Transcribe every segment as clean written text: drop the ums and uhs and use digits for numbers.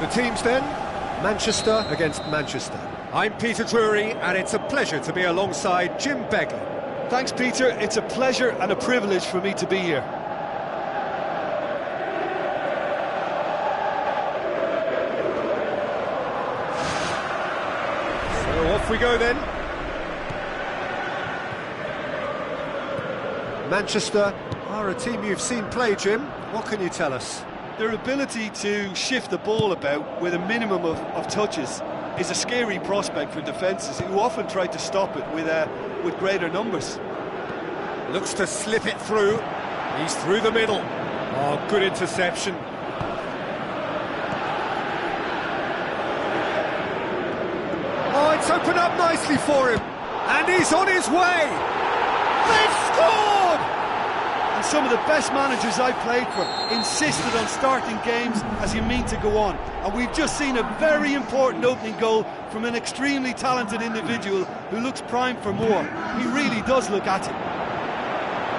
The teams then, Manchester against Manchester. I'm Peter Drury, and it's a pleasure to be alongside Jim Begley. Thanks, Peter. It's a pleasure and a privilege for me to be here. So off we go then. Manchester are a team you've seen play, Jim. What can you tell us? Their ability to shift the ball about with a minimum of touches is a scary prospect for defences who often try to stop it with greater numbers. Looks to slip it through. He's through the middle. Oh, good interception. Oh, it's opened up nicely for him. And he's on his way. They've scored! And some of the best managers I played for insisted on starting games as you mean to go on. And we've just seen a very important opening goal from an extremely talented individual who looks primed for more. He really does look at it.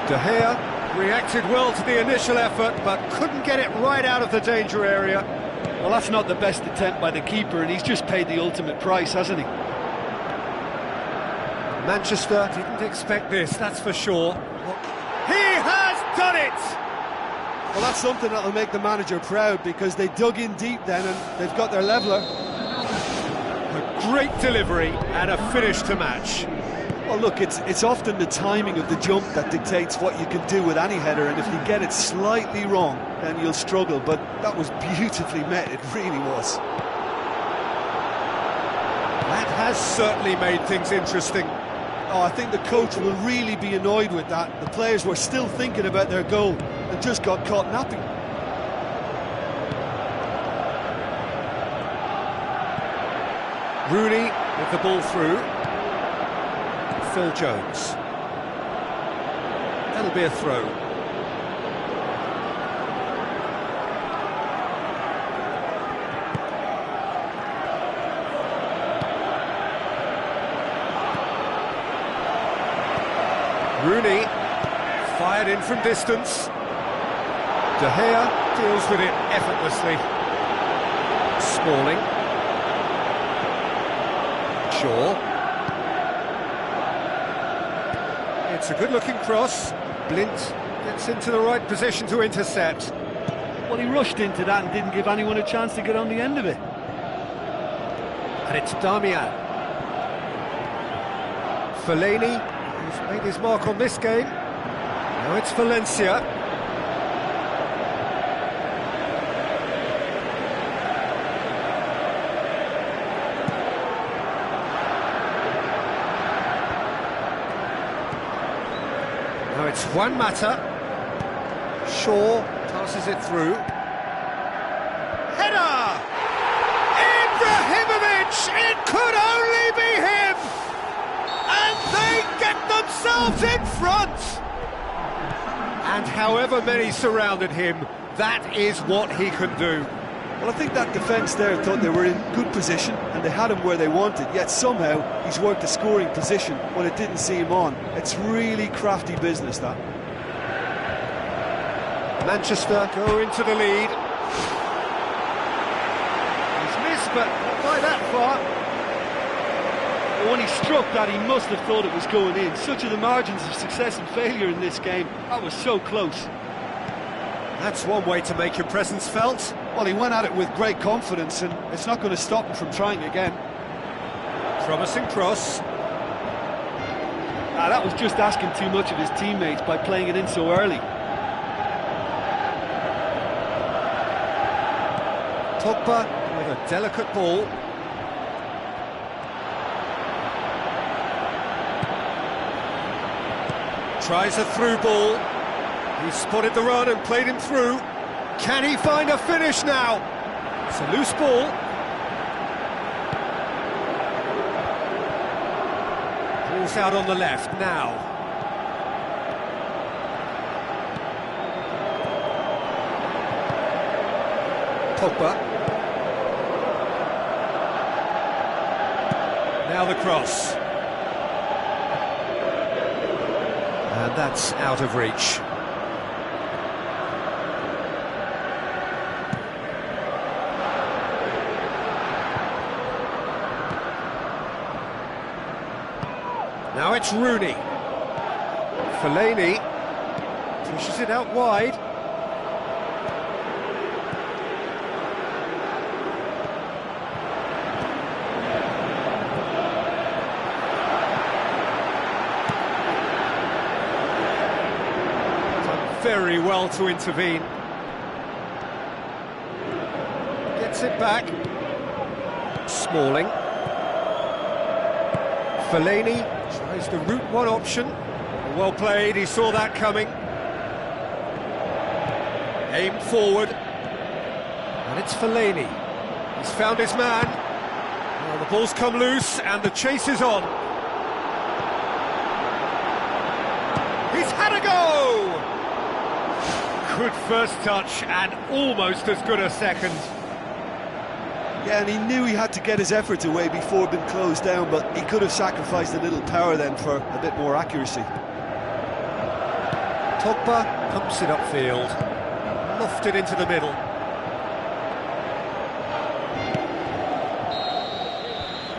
De Gea reacted well to the initial effort, but couldn't get it right out of the danger area. Well, that's not the best attempt by the keeper, and he's just paid the ultimate price, hasn't he? Manchester didn't expect this, that's for sure. He has done it! Well, that's something that'll make the manager proud, because they dug in deep then and they've got their leveller. A great delivery and a finish to match. Well, look, it's often the timing of the jump that dictates what you can do with any header, and if you get it slightly wrong, then you'll struggle, but that was beautifully met, it really was. That has certainly made things interesting. Oh, I think the coach will really be annoyed with that. The players were still thinking about their goal and just got caught napping. Rooney with the ball through. Phil Jones. That'll be a throw. Rooney fired in from distance. De Gea deals with it effortlessly. Smalling. Shaw. It's a good-looking cross. Blint gets into the right position to intercept. Well, he rushed into that and didn't give anyone a chance to get on the end of it. And it's Damian. Fellaini, who's made his mark on this game. Now it's Valencia. Now it's Juan Mata. Shaw passes it through. Header! Ibrahimovic! It could only be him! And they get themselves in front! And however many surrounded him, that is what he can do. Well, I think that defence there thought they were in good position and they had him where they wanted, yet somehow he's worked the scoring position when it didn't see him on. It's really crafty business, that. Manchester go into the lead. He's missed, but not by that far. But when he struck that, he must have thought it was going in. Such are the margins of success and failure in this game. That was so close. That's one way to make your presence felt. Well, he went at it with great confidence, and it's not going to stop him from trying again. Promising cross. That was just asking too much of his teammates by playing it in so early. Pogba with a delicate ball. Tries a through ball. He spotted the run and played him through. Can he find a finish now? It's a loose ball. Ball's out on the left now. Pogba. Now the cross. And that's out of reach. Now it's Rooney. Fellaini pushes it out wide. Done very well to intervene. Gets it back. Smalling. Fellaini tries the route one option. Well played, he saw that coming. Aimed forward. And it's Fellaini. He's found his man. Well, the ball's come loose and the chase is on. He's had a go! Good first touch and almost as good a second. Yeah, and he knew he had to get his efforts away before being closed down, but he could have sacrificed a little power then for a bit more accuracy. Pogba pumps it upfield, lofted into the middle.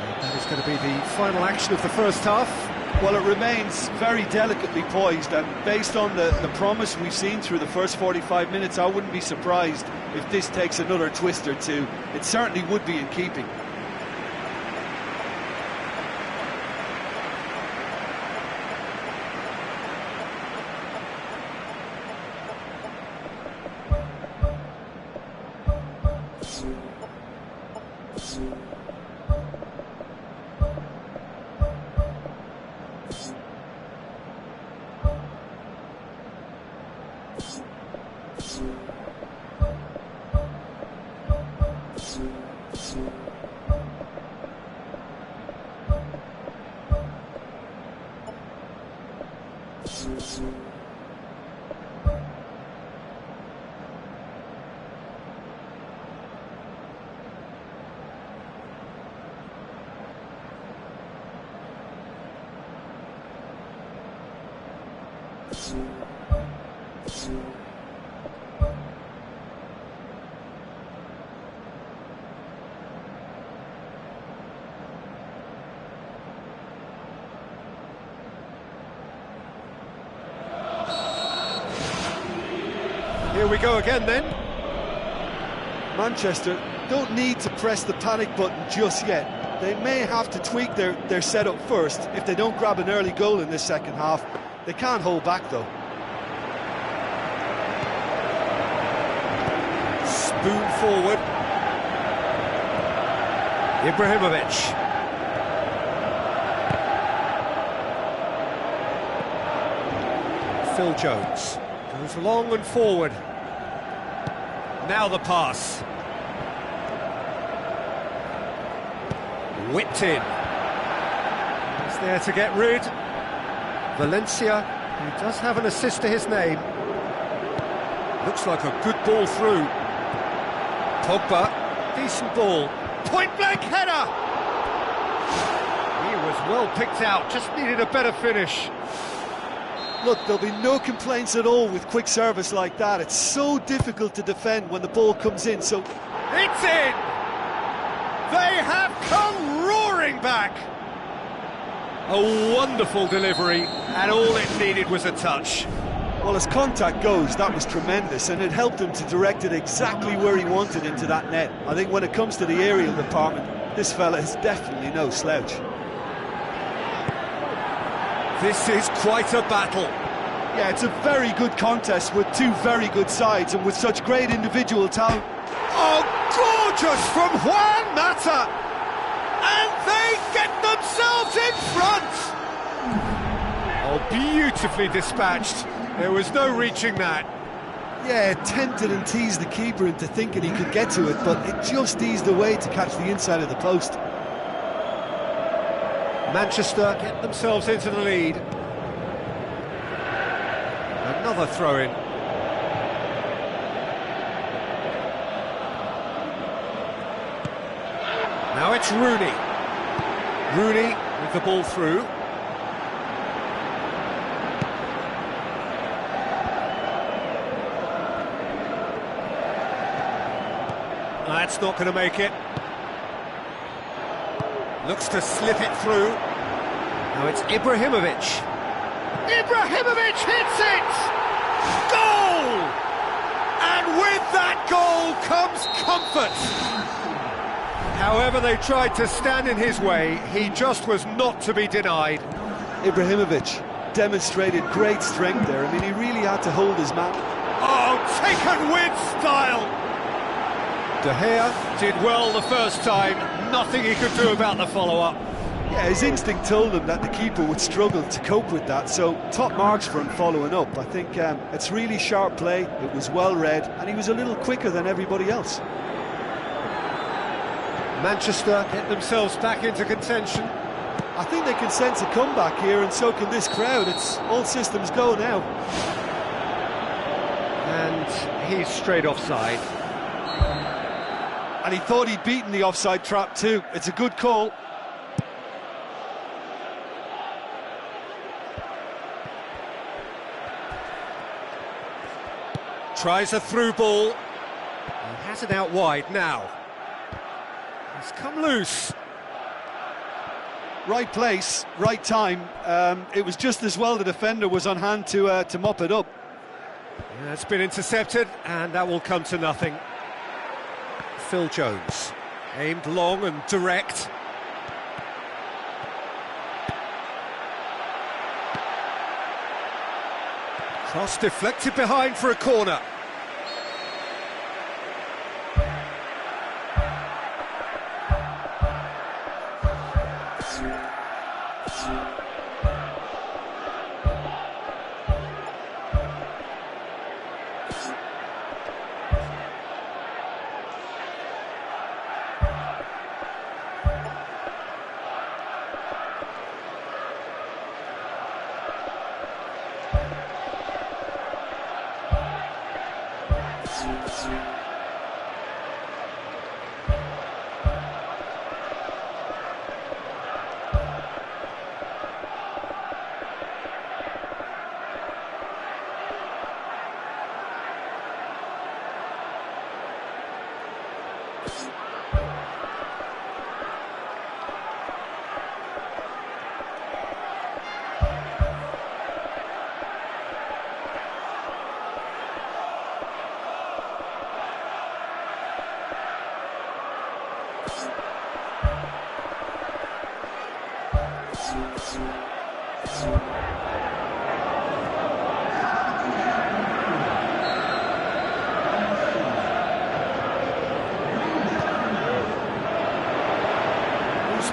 And that is going to be the final action of the first half. Well, it remains very delicately poised, and based on the promise we've seen through the first 45 minutes, I wouldn't be surprised if this takes another twist or two. It certainly would be in keeping. Here we go again then. Manchester don't need to press the panic button just yet. They may have to tweak their setup first if they don't grab an early goal in this second half. They can't hold back though. Spoon forward. Ibrahimovic. Phil Jones goes long and forward. Now the pass. Whipped in. He's there to get rid. Valencia, who does have an assist to his name. Looks like a good ball through. Pogba, decent ball. Point-blank header! He was well picked out, just needed a better finish. Look, there'll be no complaints at all with quick service like that. It's so difficult to defend when the ball comes in, so... It's in! They have come roaring back! A wonderful delivery, and all it needed was a touch. Well, as contact goes, that was tremendous, and it helped him to direct it exactly where he wanted into that net. I think when it comes to the aerial department, this fella is definitely no slouch. This is quite a battle. Yeah, it's a very good contest with two very good sides and with such great individual talent. Oh, gorgeous from Juan Mata! And they get themselves in front! Oh, beautifully dispatched. There was no reaching that. Yeah, it tempted and teased the keeper into thinking he could get to it, but it just eased away to catch the inside of the post. Manchester get themselves into the lead. Another throw-in. Now it's Rooney. Rooney with the ball through. That's not going to make it. Looks to slip it through. Now it's Ibrahimovic. Ibrahimovic hits it! Goal! And with that goal comes comfort. However they tried to stand in his way, he just was not to be denied. Ibrahimovic demonstrated great strength there. I mean, he really had to hold his man. Oh, taken with style! De Gea did well the first time, nothing he could do about the follow-up. Yeah, his instinct told him that the keeper would struggle to cope with that, so top marks for him following up. I think it's really sharp play, it was well read, and he was a little quicker than everybody else. Manchester get themselves back into contention. I think they can sense a comeback here, and so can this crowd. It's all systems go now. And he's straight offside. And he thought he'd beaten the offside trap too. It's a good call. Tries a through ball. He has it out wide now. He's come loose. Right place, right time. It was just as well the defender was on hand to mop it up. Yeah, it's been intercepted, and that will come to nothing. Phil Jones, aimed long and direct. Cross deflected behind for a corner.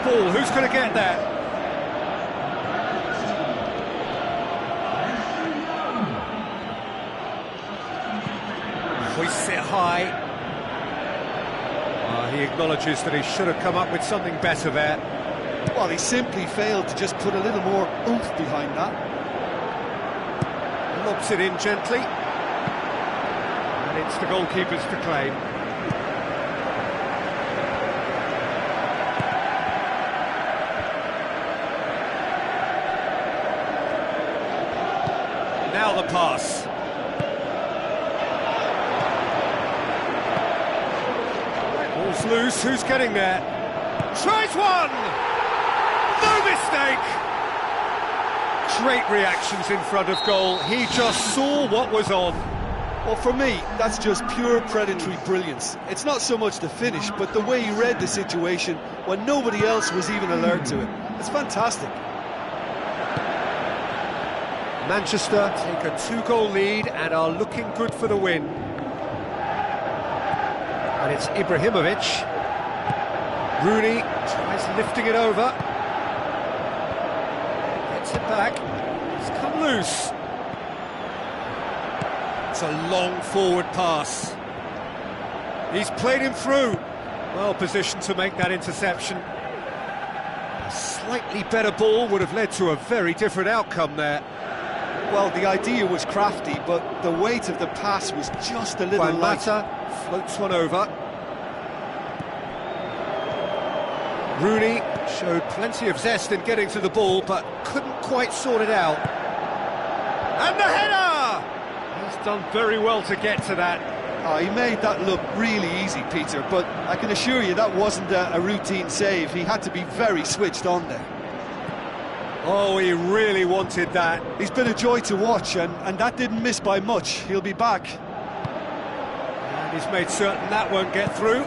Ball, who's going to get that? Hoists it high. He acknowledges that he should have come up with something better there. Well, he simply failed to just put a little more oomph behind that. Lobs it in gently. And it's the goalkeeper's to claim. Now the pass. Ball's loose, who's getting there? Tries one! No mistake! Great reactions in front of goal. He just saw what was on. Well, for me, that's just pure predatory brilliance. It's not so much the finish, but the way he read the situation when nobody else was even alert to it. It's fantastic. Manchester take a 2-goal lead and are looking good for the win. And it's Ibrahimovic. Rooney tries lifting it over. Gets it back. It's come loose. It's a long forward pass. He's played him through. Well positioned to make that interception. A slightly better ball would have led to a very different outcome there. Well, the idea was crafty, but the weight of the pass was just a little light. Floats one over. Rooney showed plenty of zest in getting to the ball, but couldn't quite sort it out. And the header! He's done very well to get to that. Oh, he made that look really easy, Peter, but I can assure you that wasn't a routine save. He had to be very switched on there. Oh, he really wanted that. He's been a joy to watch, and that didn't miss by much. He'll be back. And he's made certain that won't get through.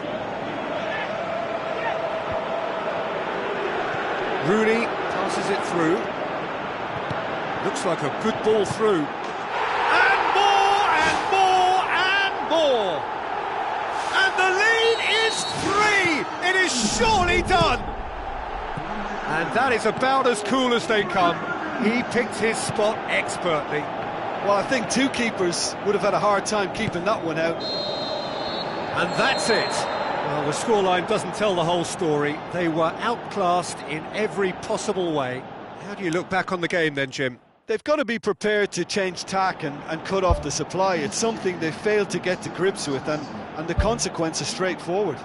Rooney passes it through. Looks like a good ball through. And more, and more, and more! And the lead is 3! It is surely done! And that is about as cool as they come. He picked his spot expertly. Well, I think two keepers would have had a hard time keeping that one out. And that's it. Well, the scoreline doesn't tell the whole story. They were outclassed in every possible way. How do you look back on the game then, Jim? They've got to be prepared to change tack and cut off the supply. It's something they failed to get to grips with, and the consequence is straightforward.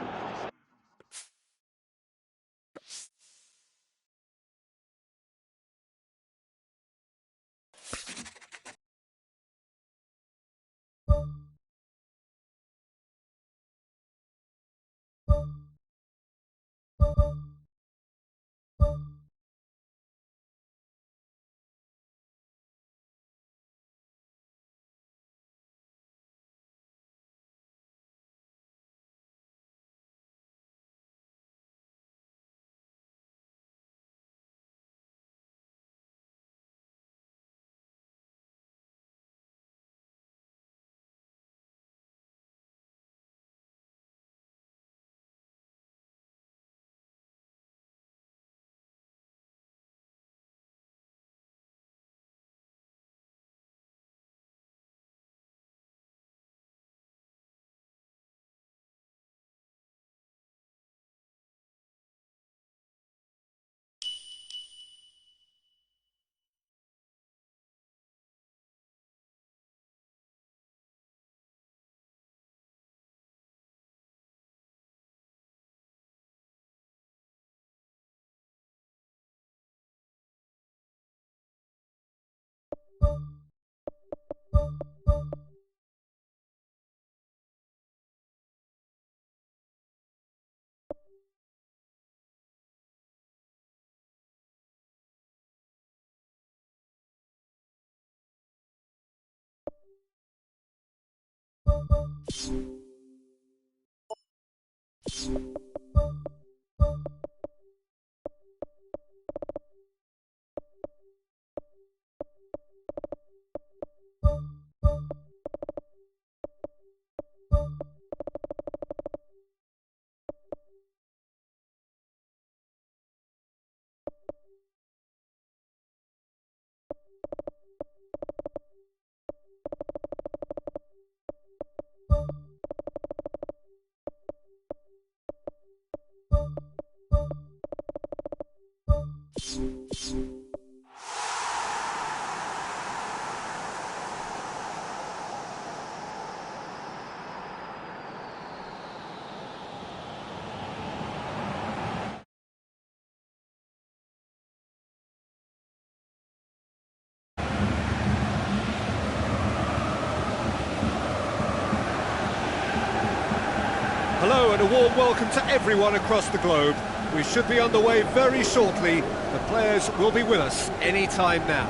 Hello and a warm welcome to everyone across the globe. We should be underway very shortly. The players will be with us any time now.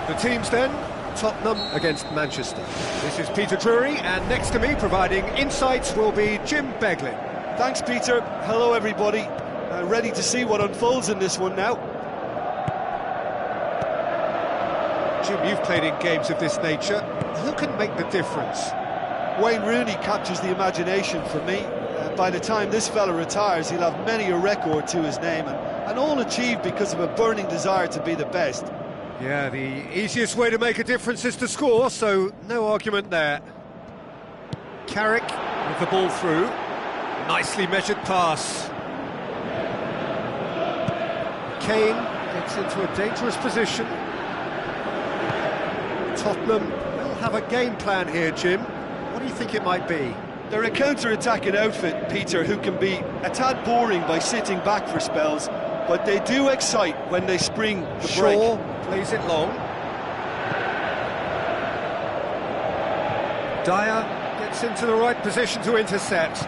The teams then, Tottenham against Manchester. This is Peter Drury, and next to me providing insights will be Jim Beglin. Thanks, Peter. Hello, everybody. Ready to see what unfolds in this one now. Jim, you've played in games of this nature. Who can make the difference? Wayne Rooney captures the imagination for me. By the time this fella retires, he'll have many a record to his name, and all achieved because of a burning desire to be the best. Yeah, the easiest way to make a difference is to score, so no argument there. Carrick with the ball through. Nicely measured pass. Kane gets into a dangerous position. Tottenham will have a game plan here, Jim. What do you think it might be? They're a counter-attacking outfit, Peter, who can be a tad boring by sitting back for spells, but they do excite when they spring the break. Shaw plays it long. Dyer gets into the right position to intercept.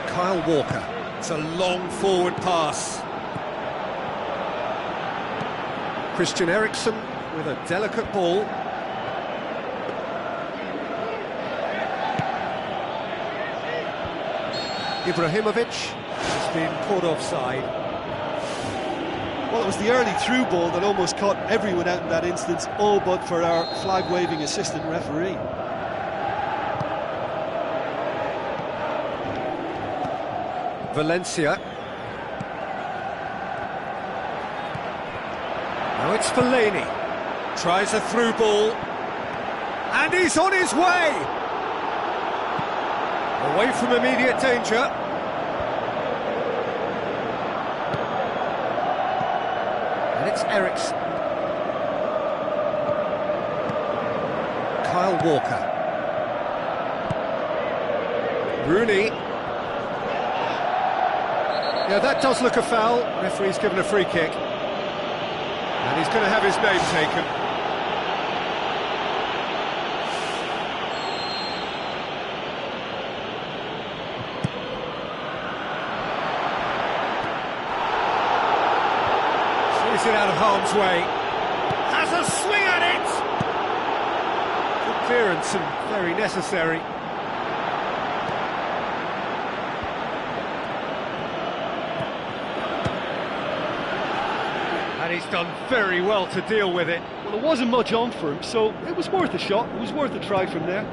Kyle Walker. It's a long forward pass. Christian Eriksen with a delicate ball. Ibrahimovic has been caught offside. Well, it was the early through ball that almost caught everyone out in that instance, all but for our flag-waving assistant referee. Valencia. Now it's Fellaini. Tries a through ball. And he's on his way! Away from immediate danger. And it's Eriksen. Kyle Walker. Rooney. Yeah, that does look a foul. Referee's given a free kick. And he's going to have his name taken. Sees it out of harm's way. Has a swing at it! Good clearance and very necessary. And he's done very well to deal with it. Well, there wasn't much on for him, so it was worth a shot. It was worth a try from there.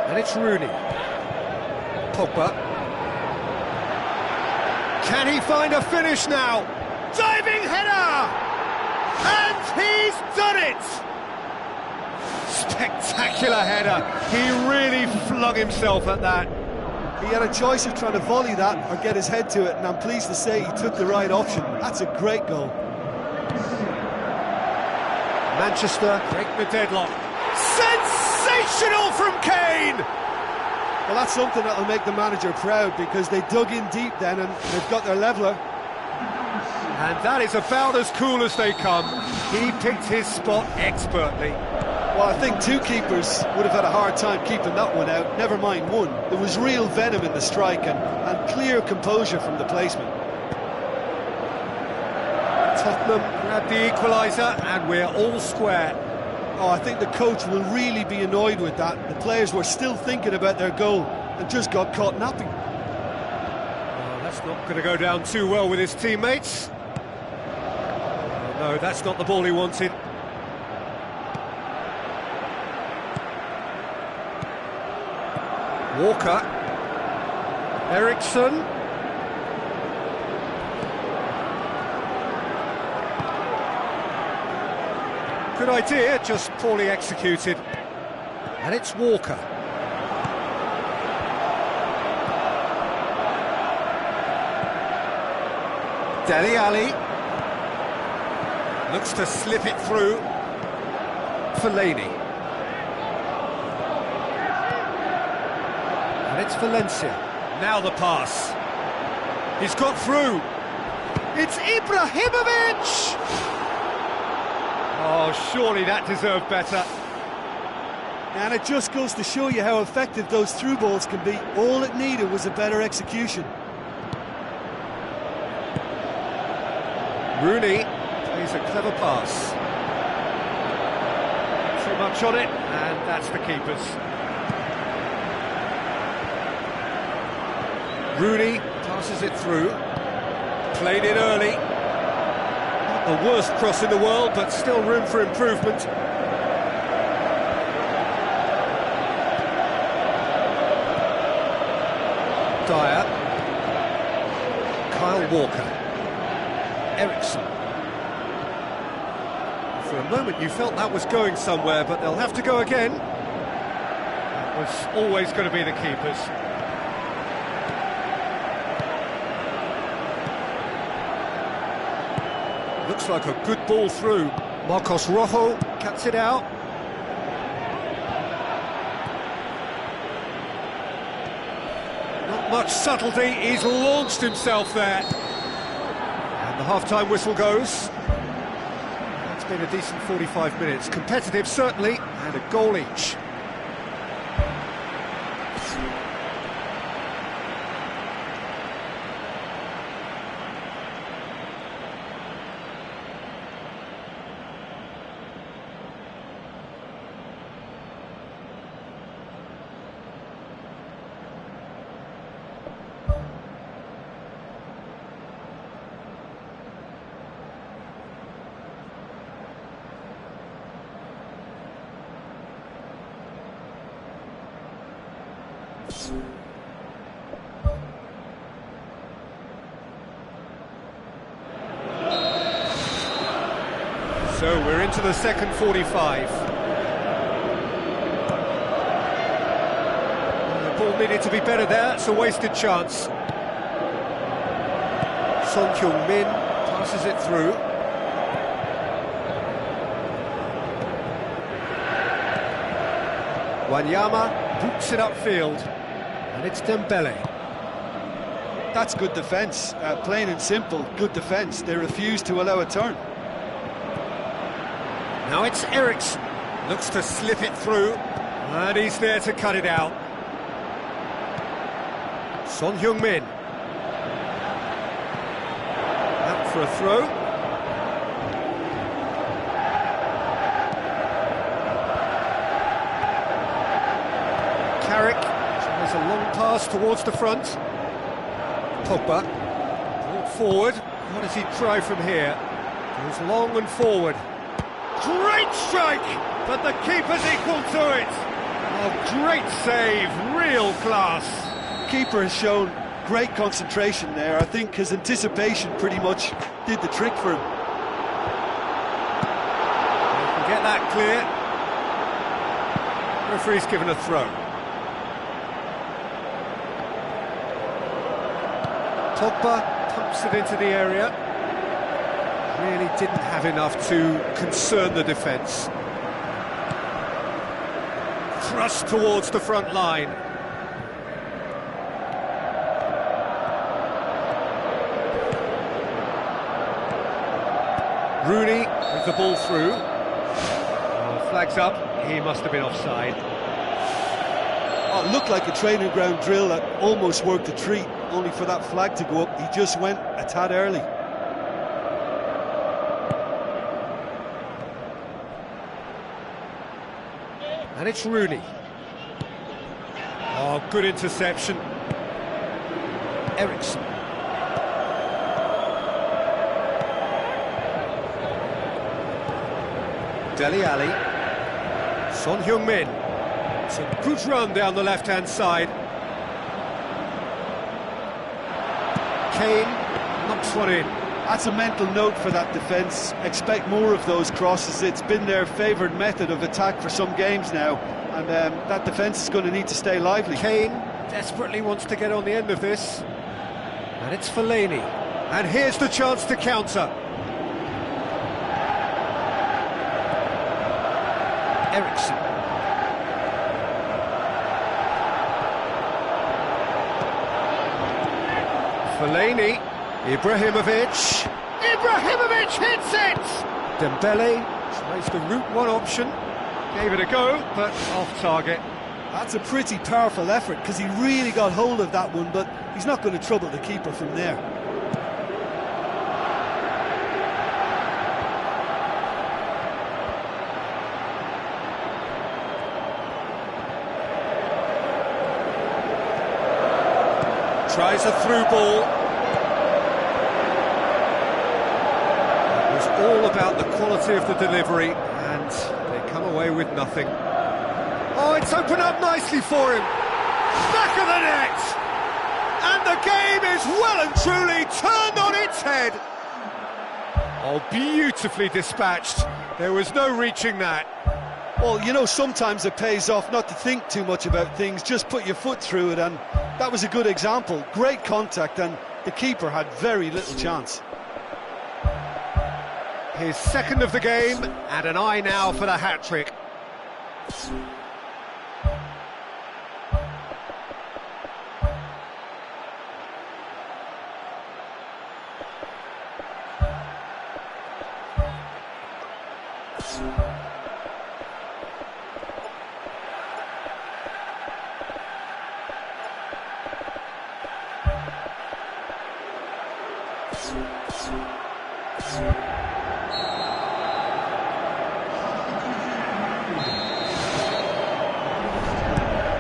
And it's Rooney. Pogba. Can he find a finish now? Diving header! And he's done it! Spectacular header. He really flung himself at that. He had a choice of trying to volley that or get his head to it, and I'm pleased to say he took the right option. That's a great goal. Manchester break the deadlock. Sensational from Kane! Well, that's something that'll make the manager proud, because they dug in deep then and they've got their leveller. And that is about as cool as they come. He picked his spot expertly. Well, I think two keepers would have had a hard time keeping that one out, never mind one. There was real venom in the strike and clear composure from the placement. Tottenham grabbed the equaliser and we're all square. Oh, I think the coach will really be annoyed with that. The players were still thinking about their goal and just got caught napping. Oh, that's not going to go down too well with his teammates. Oh, no, that's not the ball he wanted. Walker. Eriksen. Good idea, just poorly executed. And it's Walker. Dele Alli. Looks to slip it through. Fellaini. And it's Valencia. Now the pass. He's got through. It's Ibrahimovic! Oh, surely that deserved better. And it just goes to show you how effective those through balls can be. All it needed was a better execution. Rooney plays a clever pass. Too much on it, and that's the keeper's. Rooney passes it through. Played it early. Not the worst cross in the world, but still room for improvement. Dyer. Kyle Walker. Eriksen. For a moment you felt that was going somewhere, but they'll have to go again. That was always going to be the keeper's. Looks like a good ball through. Marcos Rojo cuts it out. Not much subtlety, he's launched himself there. And the half-time whistle goes. It's been a decent 45 minutes. Competitive, certainly, and a goal each. So we're into the second 45. The ball needed to be better there, it's a wasted chance. Son Heung-min passes it through. Wanyama boots it upfield, and it's Dembele. That's good defence, plain and simple, good defence. They refuse to allow a turn. Now it's Eriksen, looks to slip it through, and he's there to cut it out. Son Heung-min. Out for a throw. Carrick tries a long pass towards the front. Pogba brought forward. What does he try from here? Goes long and forward. Great strike, but the keeper's equal to it. Oh, great save, real class. The keeper has shown great concentration there. I think his anticipation pretty much did the trick for him. They can get that clear. Referee's given a throw. Pogba pumps it into the area. Really didn't have enough to concern the defence. Thrust towards the front line. Rooney with the ball through. Oh, flags up, he must have been offside. Oh, it looked like a training ground drill that almost worked a treat, only for that flag to go up. He just went a tad early. And it's Rooney. Oh, good interception. Eriksen. Dele Alli. Son Heung-min. It's a good run down the left-hand side. Kane knocks one in. That's a mental note for that defence. Expect more of those crosses. It's been their favoured method of attack for some games now, and that defence is going to need to stay lively. Kane desperately wants to get on the end of this, and it's Fellaini. And here's the chance to counter. Eriksen. Fellaini. Ibrahimovic hits it! Dembele tries the route one option, gave it a go, but off target. That's a pretty powerful effort, because he really got hold of that one, but he's not going to trouble the keeper from there. Tries a through ball. All about the quality of the delivery, and they come away with nothing. Oh, it's opened up nicely for him. Back of the net! And the game is well and truly turned on its head. Oh, beautifully dispatched. There was no reaching that. Well, you know, sometimes it pays off not to think too much about things, just put your foot through it, and that was a good example. Great contact, and the keeper had very little chance. His second of the game, and an eye now for the hat-trick.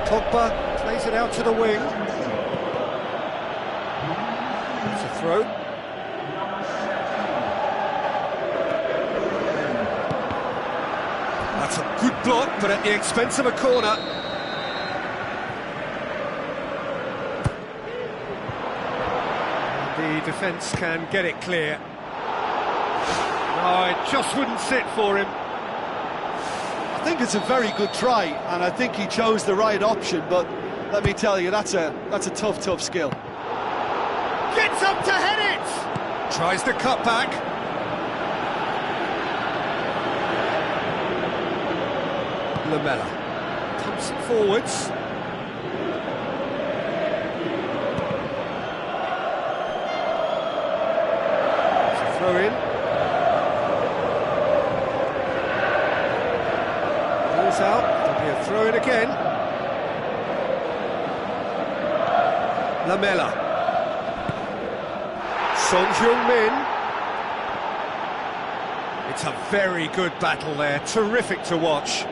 Pogba plays it out to the wing. It's a throw. That's a good block, but at the expense of a corner. the defence can get it clear. Oh, it just wouldn't sit for him. I think it's a very good try, and I think he chose the right option, but let me tell you, that's a tough skill. Gets up to head it! Tries the cut back. Lamela pumps it forwards. It's a throw in. Ball's out. There'll be a throw in again. Lamela. Son Heung-min. It's a very good battle there. Terrific to watch.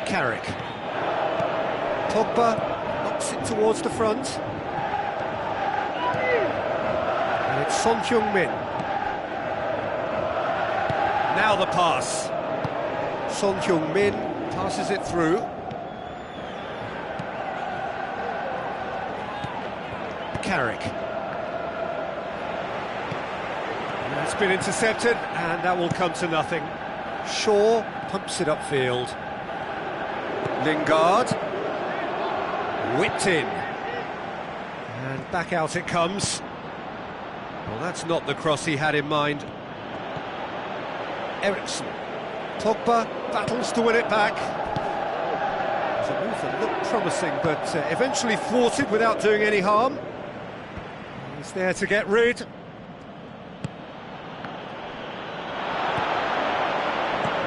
Carrick. Pogba knocks it towards the front. And it's Son Heung-min. Now the pass. Son Heung-min passes it through. Carrick. And that's been intercepted, and that will come to nothing. Shaw pumps it upfield. Lingard, whipped in, and back out it comes. Well, that's not the cross he had in mind. Eriksson, Pogba battles to win it back. It was a move that looked promising, but eventually thwarted without doing any harm. He's there to get rid.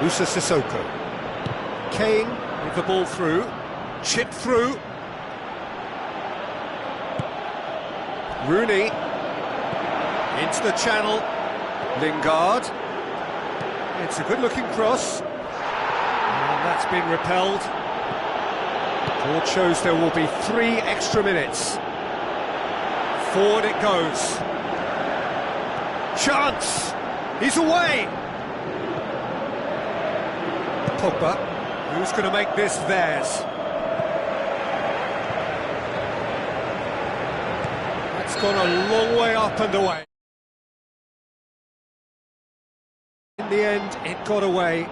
Musa Sissoko. Kane with the ball through, chipped through. Rooney into the channel. Lingard. It's a good-looking cross, and that's been repelled. Board shows there will be 3 extra minutes. Forward it goes. Chance. He's away. Pogba. Who's going to make this theirs? That's gone a long way up and away. In the end, it got away.